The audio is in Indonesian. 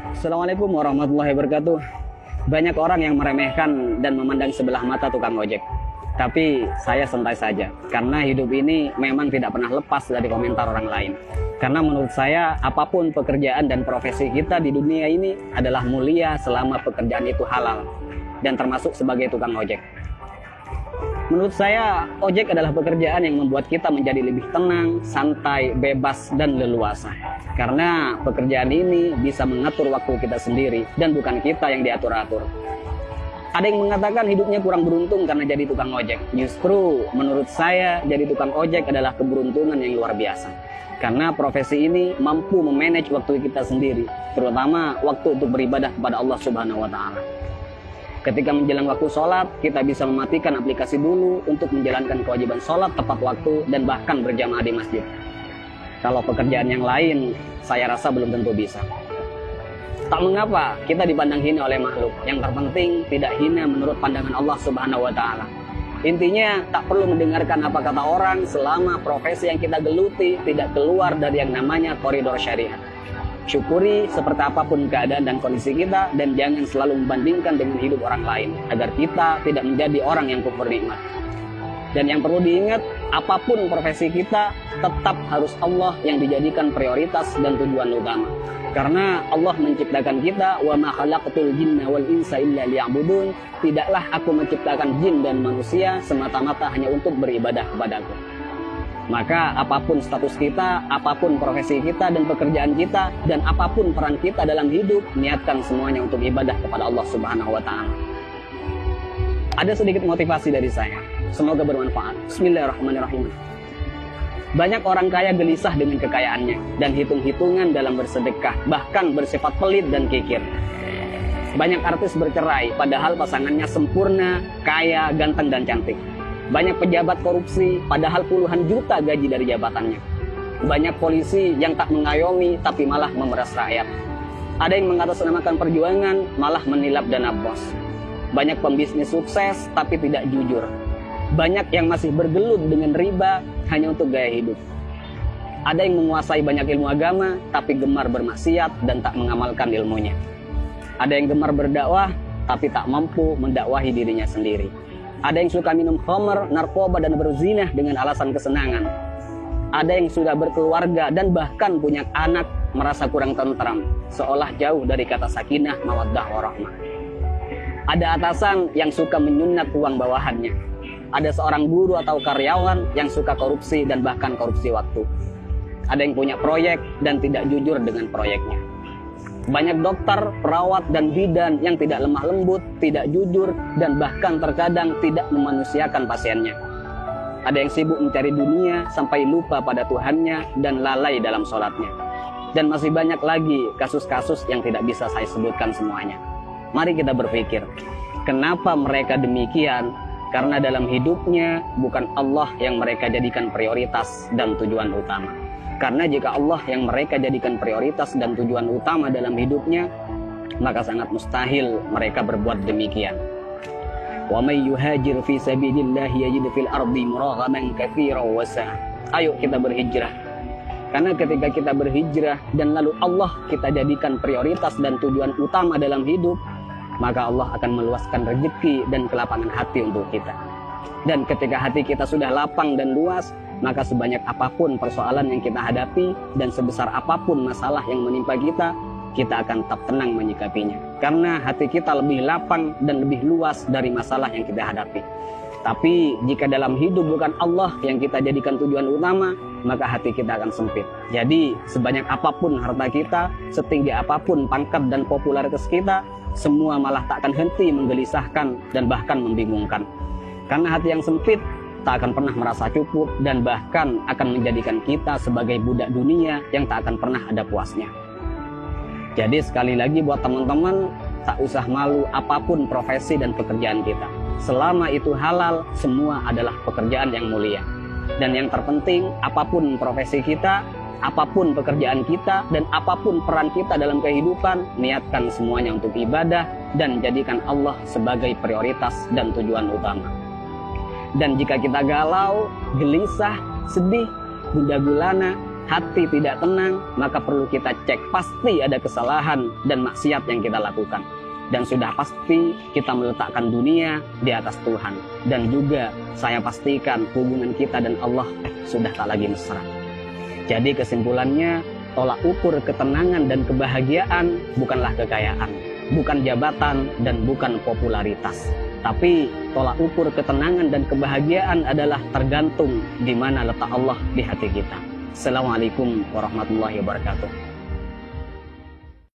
Assalamualaikum warahmatullahi wabarakatuh. Banyak orang yang meremehkan dan memandang sebelah mata tukang ojek. Tapi saya santai saja, karena hidup ini memang tidak pernah lepas dari komentar orang lain. Karena menurut saya, apapun pekerjaan dan profesi kita di dunia ini adalah mulia selama pekerjaan itu halal, dan termasuk sebagai tukang ojek. Menurut saya, ojek adalah pekerjaan yang membuat kita menjadi lebih tenang, santai, bebas, dan leluasa. Karena pekerjaan ini bisa mengatur waktu kita sendiri dan bukan kita yang diatur-atur. Ada yang mengatakan hidupnya kurang beruntung karena jadi tukang ojek. Justru menurut saya, jadi tukang ojek adalah keberuntungan yang luar biasa. Karena profesi ini mampu memanage waktu kita sendiri, terutama waktu untuk beribadah kepada Allah Subhanahu wa Ta'ala. Ketika menjelang waktu sholat, kita bisa mematikan aplikasi dulu untuk menjalankan kewajiban sholat tepat waktu dan bahkan berjamaah di masjid. Kalau pekerjaan yang lain, saya rasa belum tentu bisa. Tak mengapa kita dipandang hina oleh makhluk. Yang terpenting tidak hina menurut pandangan Allah Subhanahu wa Ta'ala. Intinya tak perlu mendengarkan apa kata orang selama profesi yang kita geluti tidak keluar dari yang namanya koridor syariat. Syukuri seperti apapun keadaan dan kondisi kita, dan jangan selalu membandingkan dengan hidup orang lain agar kita tidak menjadi orang yang kufur nikmat. Dan yang perlu diingat, apapun profesi kita tetap harus Allah yang dijadikan prioritas dan tujuan utama. Karena Allah menciptakan kita, wa ma khalaqtul jinna wal insa illa liya'budun. Tidaklah aku menciptakan jin dan manusia semata-mata hanya untuk beribadah kepadaku. Maka apapun status kita, apapun profesi kita dan pekerjaan kita, dan apapun peran kita dalam hidup, niatkan semuanya untuk ibadah kepada Allah Subhanahu wa Ta'ala. Ada sedikit motivasi dari saya, semoga bermanfaat. Bismillahirrahmanirrahim. Banyak orang kaya gelisah dengan kekayaannya dan hitung-hitungan dalam bersedekah, bahkan bersifat pelit dan kikir. Banyak artis bercerai padahal pasangannya sempurna, kaya, ganteng dan cantik. Banyak pejabat korupsi, padahal puluhan juta gaji dari jabatannya. Banyak polisi yang tak mengayomi, tapi malah memeras rakyat. Ada yang mengatasnamakan perjuangan, malah menilap dana bos. Banyak pembisnis sukses, tapi tidak jujur. Banyak yang masih bergelut dengan riba, hanya untuk gaya hidup. Ada yang menguasai banyak ilmu agama, tapi gemar bermaksiat dan tak mengamalkan ilmunya. Ada yang gemar berdakwah, tapi tak mampu mendakwahi dirinya sendiri. Ada yang suka minum khamr, narkoba, dan berzinah dengan alasan kesenangan. Ada yang sudah berkeluarga dan bahkan punya anak merasa kurang tentram, seolah jauh dari kata sakinah, mawaddah, warahmah. Ada atasan yang suka menyunat uang bawahannya. Ada seorang guru atau karyawan yang suka korupsi dan bahkan korupsi waktu. Ada yang punya proyek dan tidak jujur dengan proyeknya. Banyak dokter, perawat, dan bidan yang tidak lemah lembut, tidak jujur, dan bahkan terkadang tidak memanusiakan pasiennya. Ada yang sibuk mencari dunia sampai lupa pada Tuhannya dan lalai dalam sholatnya. Dan masih banyak lagi kasus-kasus yang tidak bisa saya sebutkan semuanya. Mari kita berpikir, kenapa mereka demikian? Karena dalam hidupnya bukan Allah yang mereka jadikan prioritas dan tujuan utama. Karena jika Allah yang mereka jadikan prioritas dan tujuan utama dalam hidupnya, maka sangat mustahil mereka berbuat demikian. Wa may yuhajir fi sabilillahi yajid fil ardi muraghaman katsiran wa sa'a. Ayo kita berhijrah. Karena ketika kita berhijrah dan lalu Allah kita jadikan prioritas dan tujuan utama dalam hidup, maka Allah akan meluaskan rezeki dan kelapangan hati untuk kita. Dan ketika hati kita sudah lapang dan luas, maka sebanyak apapun persoalan yang kita hadapi dan sebesar apapun masalah yang menimpa kita akan tetap tenang menyikapinya. Karena hati kita lebih lapang dan lebih luas dari masalah yang kita hadapi. Tapi jika dalam hidup bukan Allah yang kita jadikan tujuan utama, maka hati kita akan sempit. Jadi sebanyak apapun harta kita, setinggi apapun pangkat dan popularitas kita, semua malah tak akan henti menggelisahkan dan bahkan membingungkan. Karena hati yang sempit tak akan pernah merasa cukup dan bahkan akan menjadikan kita sebagai budak dunia yang tak akan pernah ada puasnya. Jadi sekali lagi buat teman-teman, tak usah malu apapun profesi dan pekerjaan kita. Selama itu halal, semua adalah pekerjaan yang mulia. Dan yang terpenting, apapun profesi kita, apapun pekerjaan kita, dan apapun peran kita dalam kehidupan, niatkan semuanya untuk ibadah dan jadikan Allah sebagai prioritas dan tujuan utama. Dan jika kita galau, gelisah, sedih, gundah gulana, hati tidak tenang, maka perlu kita cek. Pasti ada kesalahan dan maksiat yang kita lakukan. Dan sudah pasti kita meletakkan dunia di atas Tuhan. Dan juga saya pastikan hubungan kita dan Allah sudah tak lagi mesra. Jadi kesimpulannya, tolak ukur ketenangan dan kebahagiaan bukanlah kekayaan, bukan jabatan, dan bukan popularitas. Tapi tolak ukur ketenangan dan kebahagiaan adalah tergantung di mana letak Allah di hati kita. Assalamualaikum warahmatullahi wabarakatuh.